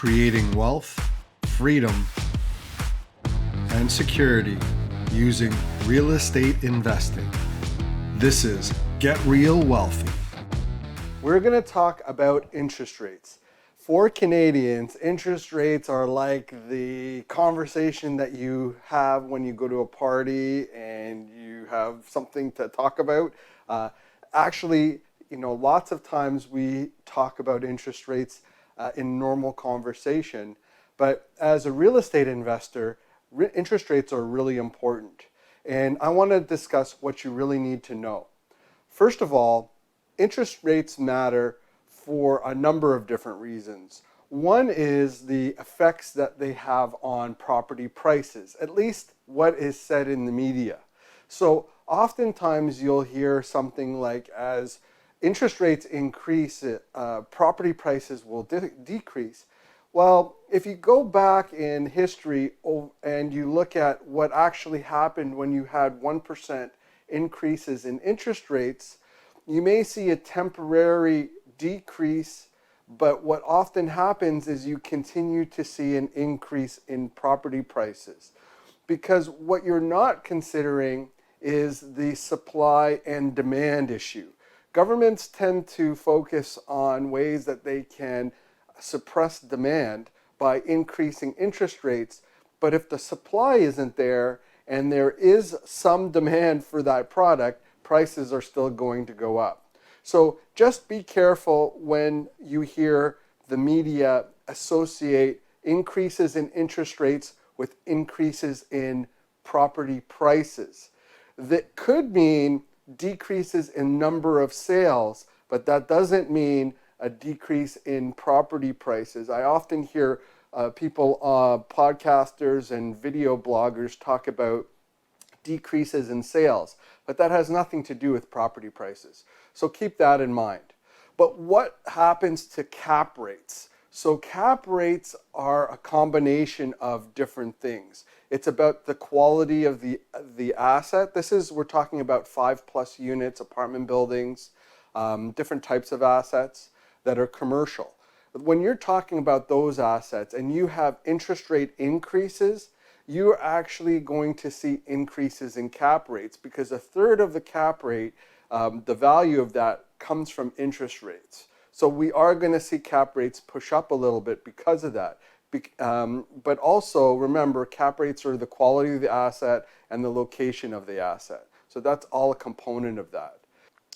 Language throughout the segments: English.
creating wealth, freedom, and security using real estate investing. This is Get Real Wealthy. We're going to talk about interest rates. For Canadians, interest rates are like the conversation that you have when you go to a party and you have something to talk about. Lots of times we talk about interest rates in normal conversation, but as a real estate investor, interest rates are really important. And I want to discuss what you really need to know. First of all, interest rates matter for a number of different reasons. One is the effects that they have on property prices, at least what is said in the media. So oftentimes you'll hear something like, as interest rates increase, property prices will decrease. Well, if you go back in history and you look at what actually happened when you had 1% increases in interest rates, you may see a temporary decrease, but what often happens is you continue to see an increase in property prices. Because what you're not considering is the supply and demand issue. Governments tend to focus on ways that they can suppress demand by increasing interest rates, but if the supply isn't there and there is some demand for that product, prices are still going to go up. So just be careful when you hear the media associate increases in interest rates with increases in property prices. That could mean decreases in number of sales, but that doesn't mean a decrease in property prices. I often hear people, podcasters and video bloggers talk about decreases in sales, but that has nothing to do with property prices. So keep that in mind. But what happens to cap rates? So cap rates are a combination of different things. It's about the quality of the asset. We're talking about 5+ units, apartment buildings, different types of assets that are commercial. But when you're talking about those assets and you have interest rate increases, you're actually going to see increases in cap rates, because a third of the cap rate, the value of that, comes from interest rates. So we are going to see cap rates push up a little bit because of that. But also remember, cap rates are the quality of the asset and the location of the asset. So that's all a component of that.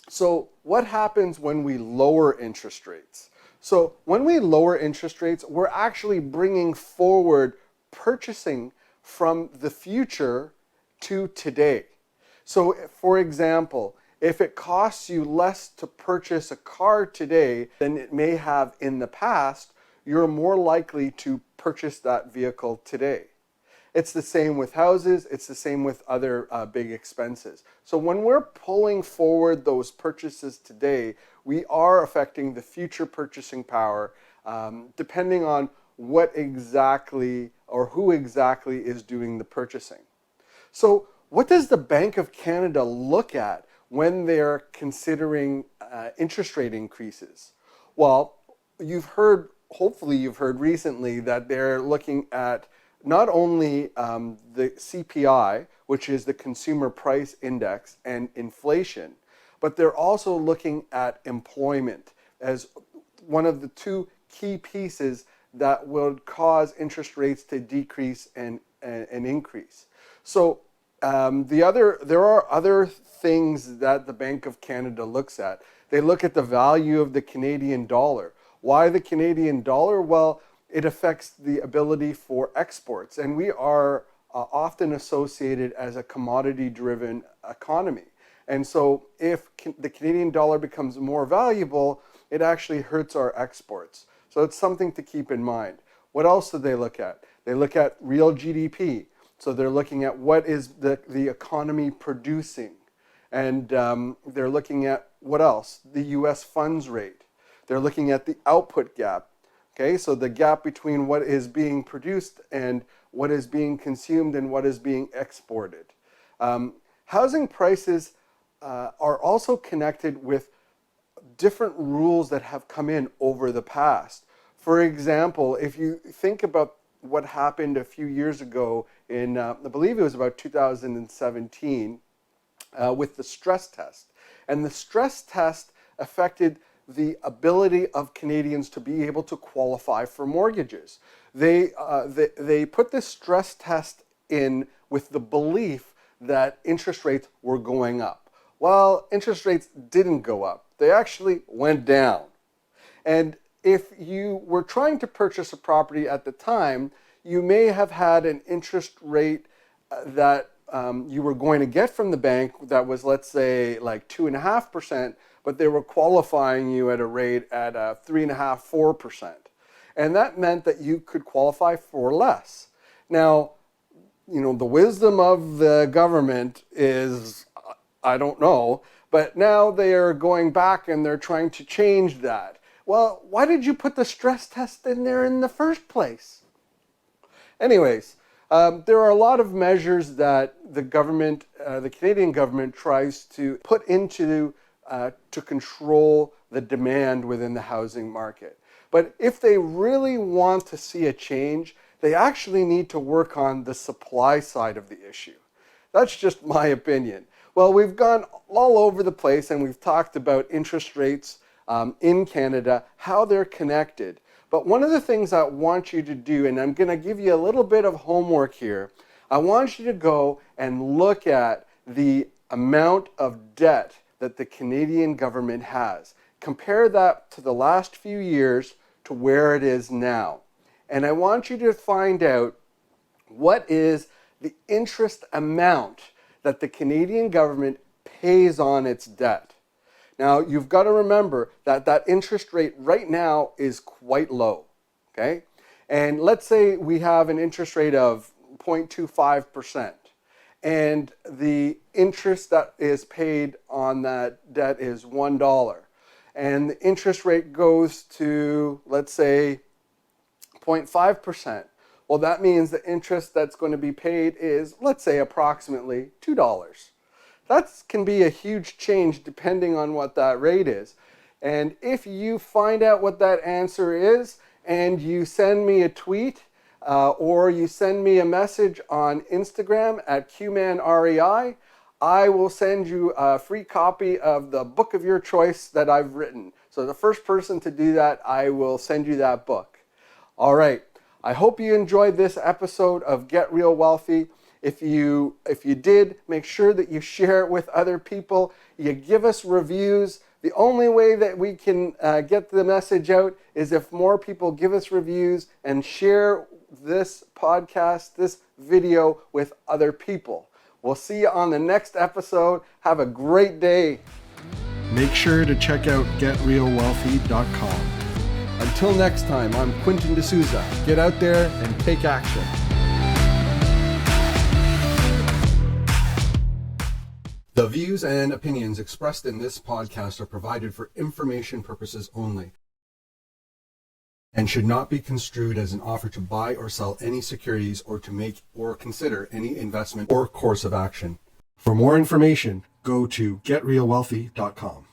So what happens when we lower interest rates? So when we lower interest rates, we're actually bringing forward purchasing from the future to today. So for example, if it costs you less to purchase a car today than it may have in the past, you're more likely to purchase that vehicle today. It's the same with houses, it's the same with other big expenses. So when we're pulling forward those purchases today, we are affecting the future purchasing power, depending on what exactly or who exactly is doing the purchasing. So what does the Bank of Canada look at when they're considering interest rate increases? Well, hopefully you've heard recently that they're looking at not only the CPI, which is the Consumer Price Index, and inflation, but they're also looking at employment as one of the two key pieces that would cause interest rates to decrease and increase. So there are other things that the Bank of Canada looks at. They look at the value of the Canadian dollar. Why the Canadian dollar? Well, it affects the ability for exports, and we are often associated as a commodity-driven economy. And so if the Canadian dollar becomes more valuable, it actually hurts our exports. So it's something to keep in mind. What else do they look at? They look at real GDP. So they're looking at what is the economy producing. And they're looking at what else? The US funds rate. They're looking at the output gap. Okay, so the gap between what is being produced and what is being consumed and what is being exported. Housing prices are also connected with different rules that have come in over the past. For example, if you think about what happened a few years ago in, I believe it was about 2017, with the stress test. And the stress test affected the ability of Canadians to be able to qualify for mortgages. They put this stress test in with the belief that interest rates were going up. Well, interest rates didn't go up. They actually went down. And if you were trying to purchase a property at the time, you may have had an interest rate that you were going to get from the bank that was, let's say, like 2.5%, but they were qualifying you at a rate at 3.5%, 4%. And that meant that you could qualify for less. Now, you know, the wisdom of the government is, I don't know, but now they are going back and they're trying to change that. Well, why did you put the stress test in there in the first place? Anyways, there are a lot of measures that the government, the Canadian government, tries to put into to control the demand within the housing market. But if they really want to see a change, they actually need to work on the supply side of the issue. That's just my opinion. Well, we've gone all over the place and we've talked about interest rates in Canada, how they're connected. But one of the things I want you to do, and I'm going to give you a little bit of homework here, I want you to go and look at the amount of debt that the Canadian government has. Compare that to the last few years to where it is now. And I want you to find out what is the interest amount that the Canadian government pays on its debt. Now, you've got to remember that that interest rate right now is quite low, okay? And let's say we have an interest rate of 0.25%, and the interest that is paid on that debt is $1, and the interest rate goes to, let's say, 0.5%. Well, that means the interest that's going to be paid is, let's say, approximately $2. That can be a huge change depending on what that rate is. And if you find out what that answer is and you send me a tweet or you send me a message on Instagram at QmanREI, I will send you a free copy of the book of your choice that I've written. So the first person to do that, I will send you that book. All right. I hope you enjoyed this episode of Get Real Wealthy. If you did, make sure that you share it with other people. You give us reviews. The only way that we can get the message out is if more people give us reviews and share this podcast, this video with other people. We'll see you on the next episode. Have a great day. Make sure to check out getrealwealthy.com. Until next time, I'm Quentin D'Souza. Get out there and take action. The views and opinions expressed in this podcast are provided for information purposes only and should not be construed as an offer to buy or sell any securities or to make or consider any investment or course of action. For more information, go to getrealwealthy.com.